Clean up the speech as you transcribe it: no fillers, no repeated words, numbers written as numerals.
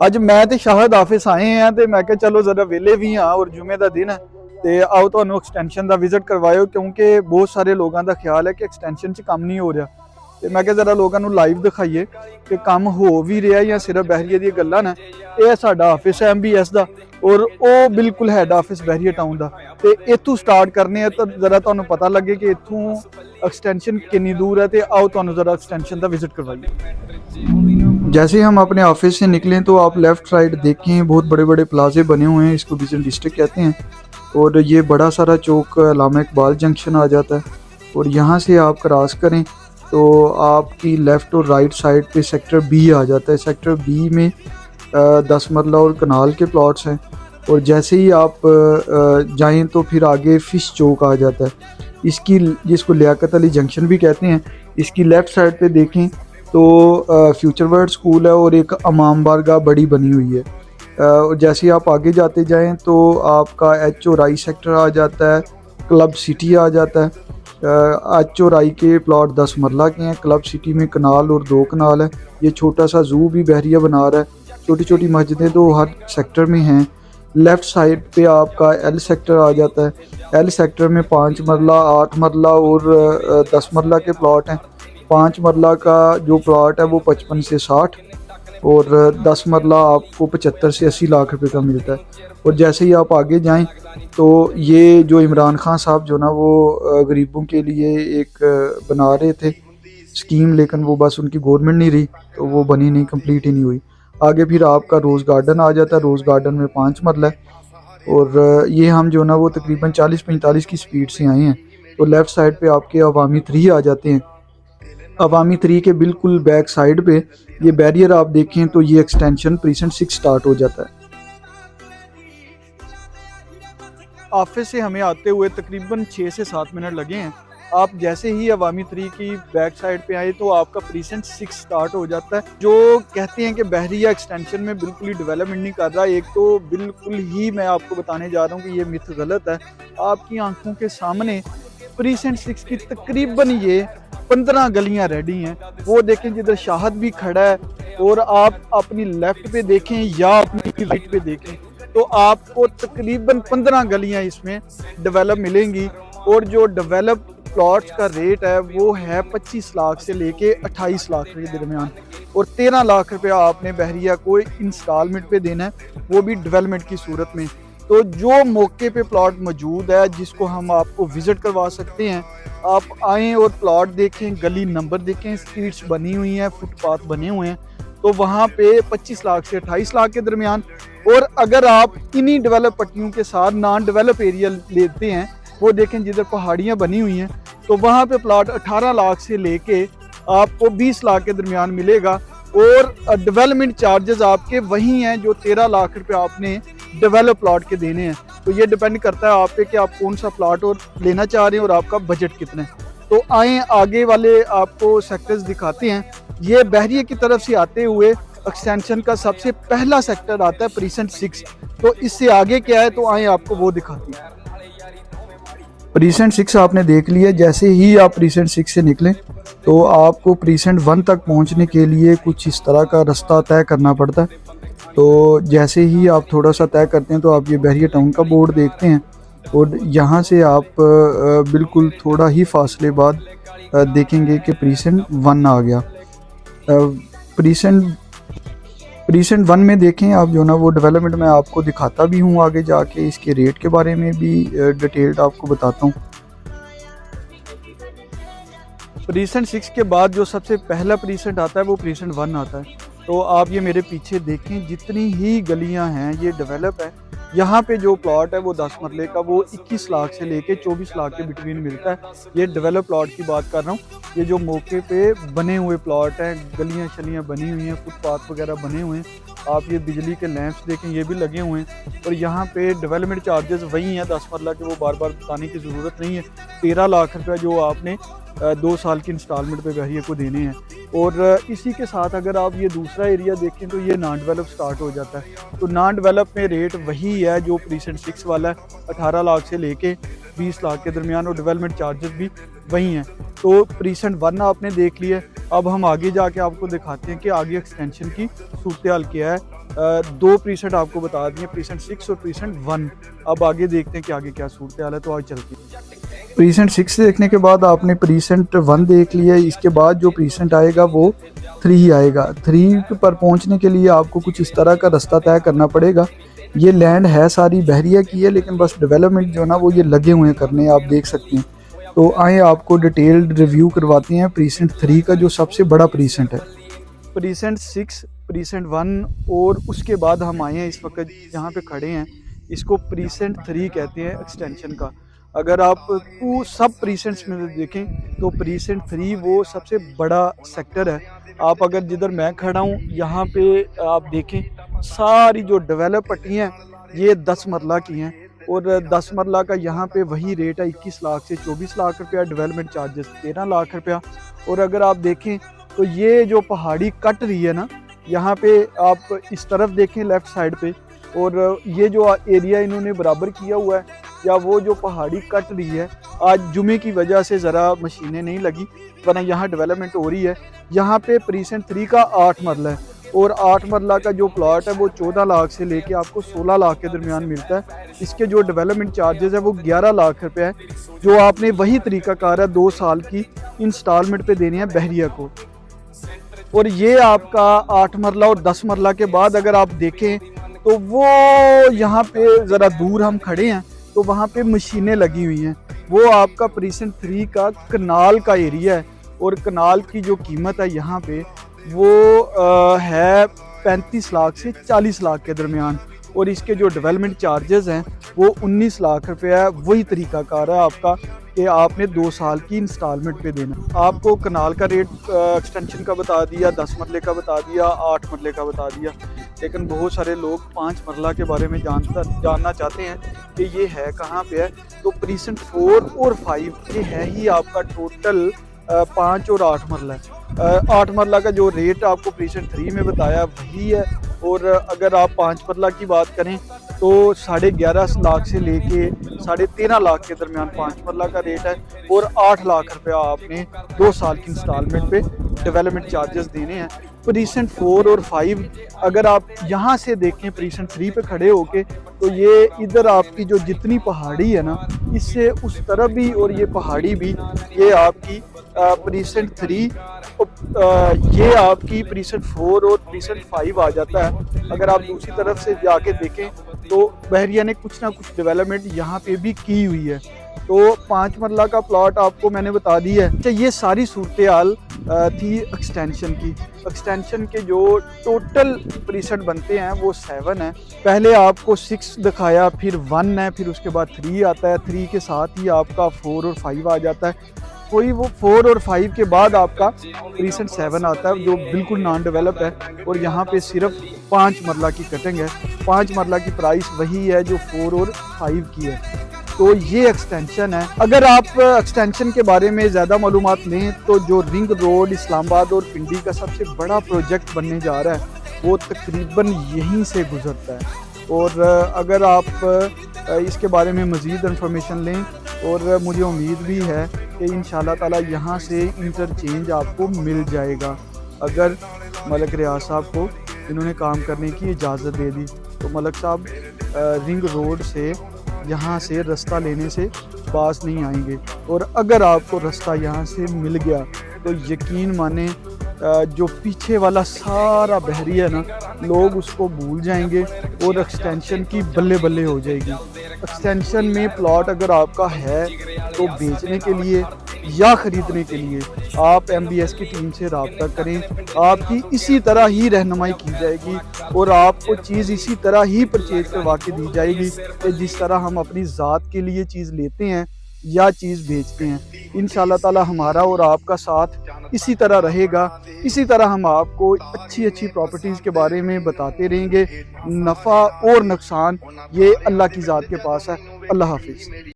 ਅੱਜ ਮੈਂ ਤੇ ਸ਼ਾਹਦ ਆਫਿਸ ਆਏ ਆ ਤੇ ਮੈਂ ਕਿਹਾ ਚਲੋ ਜ਼ਰਾ ਵੇਲੇ ਵੀ ਹਾਂ ਔਰ ਜੁਮੇ ਦਾ ਦਿਨ ਹੈ ਤੇ ਆਓ ਤੁਹਾਨੂੰ ਐਕਸਟੈਂਸ਼ਨ ਦਾ ਵਿਜ਼ਿਟ ਕਰਵਾਇਓ ਕਿਉਂਕਿ ਬਹੁਤ ਸਾਰੇ ਲੋਕਾਂ ਦਾ ਖਿਆਲ ਹੈ ਕਿ ਐਕਸਟੈਂਸ਼ਨ 'ਚ ਕੰਮ ਨਹੀਂ ਹੋ ਰਿਹਾ ਤੇ ਮੈਂ ਕਿਹਾ ਜ਼ਰਾ ਲੋਕਾਂ ਨੂੰ ਲਾਈਵ ਦਿਖਾਈਏ ਕਿ ਕੰਮ ਹੋ ਵੀ ਰਿਹਾ ਜਾਂ ਸਿਰਫ ਬਹਿਰੀਏ ਦੀਆਂ ਗੱਲਾਂ ਨੇ। ਇਹ ਸਾਡਾ ਆਫਿਸ ਹੈ MBS ਦਾ ਔਰ ਉਹ ਬਿਲਕੁਲ ਹੈਡ ਆਫਿਸ ਬਹਿਰੀਆ ਟਾਊਨ ਦਾ ਤੇ ਇੱਥੋਂ ਸਟਾਰਟ ਕਰਨੇ ਆ ਤਾਂ ਜ਼ਰਾ ਤੁਹਾਨੂੰ ਪਤਾ ਲੱਗੇ कि इतों एक्सटेंशन कितनी दूर है तो आओ तुहानू ज़रा एक्सटेंशन का विजिट करवाइए। जैसे हम अपने ऑफिस से निकलें तो आप लेफ़्ट साइड देखें बहुत बड़े बड़े प्लाजे बने हुए हैं, इसको विजन डिस्ट्रिक्ट कहते हैं और ये बड़ा सारा चौक अल्लामा इकबाल जंक्शन आ जाता है और यहाँ से आप क्रॉस करें तो आपकी लेफ़्ट और राइट साइड पे सेक्टर B आ जाता है। सेक्टर B में 10 मरला और कनाल के प्लॉट्स हैं और जैसे ही आप जाएं तो फिर आगे फ़िश चौक आ जाता है। इसकी जिसको लियाकत अली जंक्शन भी कहते हैं, इसकी लेफ़्ट साइड पे देखें तो फ्यूचर वर्ल्ड स्कूल है और एक इमाम बारगाह बड़ी बनी हुई है। जैसे ही आप आगे जाते जाएं तो आपका एच और आई सेक्टर आ जाता है, क्लब सिटी आ जाता है। एच और आई के प्लॉट 10 मरला के हैं, क्लब सिटी में कनाल और 2 कनाल है। ये छोटा सा ज़ू भी बहरिया बना रहा है, छोटी छोटी मस्जिदें तो हर सेक्टर में हैं। लेफ़्ट साइड पे आपका एल सेक्टर आ जाता है। एल सेक्टर में 5 मरला, 8 मरला और 10 मरला के प्लॉट हैं। 5 मरला का जो प्लॉट है वो 55 से 60 और 10 मरला आपको 75 से 80 लाख रुपए का मिलता है। और जैसे ही आप आगे जाएं तो ये जो इमरान खान साहब जो ना वो गरीबों के लिए एक बना रहे थे स्कीम, लेकिन वो बस उनकी गवर्नमेंट नहीं रही तो वो बनी नहीं, कंप्लीट ही नहीं हुई। आगे फिर आपका रोज़ गार्डन आ जाता है। रोज़ गार्डन में 5 मरला है और ये हम जो ना वो तकरीबन 40-45 की स्पीड से आए हैं। तो लेफ़्ट साइड पे आपके अवामी 3 आ जाते हैं। अवामी 3 के बिल्कुल बैक साइड पे ये बैरियर आप देखें तो ये एक्सटेंशन प्रीसेंट 6 स्टार्ट हो जाता है। ऑफिस से हमें आते हुए तकरीबन 6 से 7 मिनट लगे हैं। आप जैसे ही अवामी 3 की बैक साइड पे आए तो आपका प्रीसेंट 6 स्टार्ट हो जाता है। जो कहते हैं कि बहरिया एक्सटेंशन में बिल्कुल ही डेवलपमेंट नहीं कर रहा, एक तो बिल्कुल ही मैं आपको बताने जा रहा हूँ कि ये मिथ गलत है। आपकी आंखों के सामने प्रीसेंट 6 की तकरीबन ये 15 गलियां रेडी हैं। वो देखें जिधर शाहद भी खड़ा है और आप अपनी लेफ्ट पे देखें या अपनी राइट पे देखें तो आपको तकरीबन 15 गलियां इसमें डेवलप मिलेंगी और जो डेवलप प्लॉट्स का रेट है वो है 25 लाख से लेके 28 लाख के दरमियान और 13 लाख रुपया आपने बहरिया को इंस्टॉलमेंट पे देना है, वो भी डेवलपमेंट की सूरत में। तो जो मौके पे प्लॉट मौजूद है जिसको हम आपको विज़िट करवा सकते हैं, आप आएँ और प्लॉट देखें, गली नंबर देखें, स्ट्रीट्स बनी हुई हैं, फुटपाथ बने हुए हैं, तो वहाँ पे 25 लाख से 28 लाख के दरमियान। और अगर आप इन्हीं डेवलप पट्टियों के साथ नॉन डेवलप एरिया लेते हैं, वो देखें जिधर पहाड़ियाँ बनी हुई हैं, तो वहाँ पे प्लॉट 18 लाख से लेके आपको 20 लाख के दरमियान मिलेगा और डेवलपमेंट चार्जेस आपके वही हैं जो 13 लाख रुपए आपने डेवलप प्लॉट के देने हैं। तो ये डिपेंड करता है आप पे कि आप कौन सा प्लॉट और लेना चाह रहे हैं और आपका बजट कितना है। तो आए आगे वाले आपको सेक्टर्स दिखाते हैं। ये बहरिया की तरफ से आते हुए एक्सटेंशन का सबसे पहला सेक्टर आता है प्रीसेंट 6। तो इससे आगे क्या है तो आए आपको वो दिखाते हैं। प्रीसेंट 6 आपने देख लिया। जैसे ही आप प्रीसेंट 6 से निकलें तो आपको प्रीसेंट 1 तक पहुंचने के लिए कुछ इस तरह का रास्ता तय करना पड़ता है। तो जैसे ही आप थोड़ा सा तय करते हैं तो आप ये बहरिया टाउन का बोर्ड देखते हैं और यहाँ से आप बिल्कुल थोड़ा ही फासले बाद देखेंगे कि प्रीसेंट 1 आ गया। प्रीसेंट 1 में देखें आप जो ना वो डेवलपमेंट मैं आपको दिखाता भी हूँ, आगे जाके इसके रेट के बारे में भी डिटेल्ड आपको बताता हूँ। प्रीसेंट 6 के बाद जो सबसे पहला प्रीसेंट आता है वो प्रीसेंट 1 आता है। तो आप ये मेरे पीछे देखें जितनी ही गलियां हैं ये डेवलप है। यहाँ पे जो प्लॉट है वो 10 मरले का वो 21 लाख से लेके 24 लाख के बिटवीन मिलता है। ये डेवलप प्लॉट की बात कर रहा हूँ। ये जो मौके पे बने हुए प्लॉट हैं, गलियाँ शलियाँ बनी हुई हैं, फुटपाथ वगैरह बने हुए हैं, आप ये बिजली के लैंप्स देखें ये भी लगे हुए हैं। और यहाँ पे डेवलपमेंट चार्जेस वही हैं 10 मरला के, वो बार बार बताने की ज़रूरत नहीं है। 13 लाख रुपये जो आपने 2 साल की इंस्टॉलमेंट पे बहरिया को देने हैं। और इसी के साथ अगर आप ये दूसरा एरिया देखें तो ये नॉन डेवलप स्टार्ट हो जाता है। तो नॉन डेवलप में रेट वही है जो प्रीसेंट 6 वाला है, 18 लाख से लेके 20 लाख के दरमियान और डेवलपमेंट चार्जेस भी वही हैं। तो प्रीसेंट 1 आपने देख लिया। अब हम आगे जाके आपको दिखाते हैं कि आगे एक्सटेंशन की सूरत हाल क्या है। 2 प्रीसेंट आपको बता दिए, प्रीसेंट 6 और प्रीसेंट 1। अब आगे देखते हैं कि आगे क्या सूरत हाल है, तो आगे चलती है। प्रीसेंट 6 देखने के बाद आपने प्रीसेंट 1 देख लिया। इसके बाद जो प्रीसेंट आएगा वो 3 आएगा। 3 पर पहुंचने के लिए आपको कुछ इस तरह का रास्ता तय करना पड़ेगा। ये लैंड है सारी बहरिया की है, लेकिन बस डेवलपमेंट जो ना वो ये लगे हुए हैं करने, आप देख सकते हैं। तो आए आपको डिटेल्ड रिव्यू करवाते हैं प्रीसेंट 3 का, जो सबसे बड़ा प्रीसेंट है। प्रीसेंट 6, प्रीसेंट 1 और उसके बाद हम आए हैं इस वक्त यहाँ पे खड़े हैं, इसको प्रीसेंट 3 कहते हैं एक्सटेंशन का। अगर आप सब प्रीसेंट्स में देखें तो प्रीसेंट 3 वो सबसे बड़ा सेक्टर है। आप अगर जिधर मैं खड़ा हूँ यहाँ पे आप देखें, सारी जो डेवलप पट्टी हैं ये 10 मरला की हैं, और 10 मरला का यहाँ पे वही रेट है 21 लाख से 24 लाख रुपया, डेवलपमेंट चार्जेस 13 लाख रुपया। और अगर आप देखें तो ये जो पहाड़ी कट रही है ना, यहाँ पे आप इस तरफ देखें लेफ़्ट साइड पे, और ये जो एरिया इन्होंने बराबर किया हुआ है, या वो जो पहाड़ी कट रही है, आज जुमे की वजह से ज़रा मशीनें नहीं लगी, वरना यहाँ डेवलपमेंट हो रही है। यहाँ पे प्रीसेंट 3 का 8 मरला है, और 8 मरला का जो प्लॉट है वो 14 लाख से लेके आपको 16 लाख के दरमियान मिलता है। इसके जो डेवलपमेंट चार्जेस है वो 11 लाख रुपए है, जो आपने वही तरीकाकार है 2 साल की इंस्टॉलमेंट पे देनी है बहरिया को। और ये आपका 8 मरला और 10 मरला के बाद अगर आप देखें तो वो यहाँ पे ज़रा दूर हम खड़े हैं, तो वहाँ पे मशीनें लगी हुई हैं। वो आपका प्रीसेंट 3 का कनाल का एरिया है, और कनाल की जो कीमत है यहाँ पे वो है 35 लाख से 40 लाख के दरमियान, और इसके जो डेवलपमेंट चार्जेस हैं वो 19 लाख रुपया है। वही तरीकाकार है आपका कि आपने 2 साल की इंस्टॉलमेंट पे देना। आपको कनाल का रेट एक्सटेंशन का बता दिया, 10 मरले का बता दिया, 8 मरले का बता दिया, लेकिन बहुत सारे लोग 5 मरला के बारे में जानना चाहते हैं कि ये है कहाँ पे है। तो प्रीसेंट 4 और 5 ये है ही आपका टोटल 5 और 8 मरला है। 8 मरला का जो रेट आपको प्रीसेंट 3 में बताया वही है, और अगर आप 5 मरला की बात करें तो 11.5 लाख से लेके 13.5 लाख के दरमियान 5 मरला का रेट है, और 8 लाख रुपया आपने 2 साल की इंस्टॉलमेंट पे डेवलपमेंट चार्जेस देने हैं। प्रीसेंट 4 और 5 अगर आप यहाँ से देखें प्रीसेंट 3 पे खड़े होके, तो ये इधर आपकी जो जितनी पहाड़ी है ना, इससे उस तरफ भी और ये पहाड़ी भी, ये आपकी प्रीसेंट 3 ये आपकी प्रीसेंट 4 और प्रीसेंट 5 आ जाता है। अगर आप दूसरी तरफ से जाके देखें तो बहरिया ने कुछ ना कुछ डेवलपमेंट यहाँ पे भी की हुई है। तो 5 मरला का प्लॉट आपको मैंने बता दी है। अच्छा, ये सारी सूरत हाल थी एक्सटेंशन की। एक्सटेंशन के जो टोटल प्रीसेंट बनते हैं वो 7 है। पहले आपको 6 दिखाया, फिर 1 है, फिर उसके बाद 3 आता है, 3 के साथ ही आपका 4 और 5 आ जाता है। कोई वो 4 और 5 के बाद आपका प्रीसेंट 7 आता है, जो बिल्कुल नॉन डेवलप है, और यहाँ पे सिर्फ 5 मरला की कटिंग है। 5 मरला की प्राइस वही है जो 4 और 5 की है। तो ये एक्सटेंशन है। अगर आप एक्सटेंशन के बारे में ज़्यादा मालूमात लें तो जो रिंग रोड इस्लामाबाद और पिंडी का सबसे बड़ा प्रोजेक्ट बनने जा रहा है वो तकरीबन यहीं से गुजरता है। और अगर आप इसके बारे में मज़ीद इन्फॉर्मेशन लें, और मुझे उम्मीद भी है कि इंशाल्लाह ताला यहाँ से इंटरचेंज आपको मिल जाएगा। अगर मलक रियाज साहब को इन्होंने काम करने की इजाज़त दे दी तो मलक साहब रिंग रोड से यहाँ से रास्ता लेने से पास नहीं आएंगे। और अगर आपको रास्ता यहाँ से मिल गया तो यकीन माने जो पीछे वाला सारा बहरी है ना, लोग उसको भूल जाएंगे और एक्सटेंशन की बल्ले बल्ले हो जाएगी। एक्सटेंशन में प्लॉट अगर आपका है तो बेचने के लिए या ख़रीदने के लिए आप MBS की टीम से रब्ता करें। आपकी इसी तरह ही रहनुमाई की जाएगी और आपको चीज़ इसी तरह ही परचेज करवा के दी जाएगी कि जिस तरह हम अपनी ज़ात के लिए चीज़ लेते हैं या चीज़ बेचते हैं। इंशाल्लाह ताला हमारा और आपका साथ इसी तरह रहेगा। इसी तरह हम आपको अच्छी अच्छी प्रॉपर्टीज़ के बारे में बताते रहेंगे। नफ़ा और नुकसान ये अल्लाह की ज़ात के पास है। अल्लाह हाफिज़।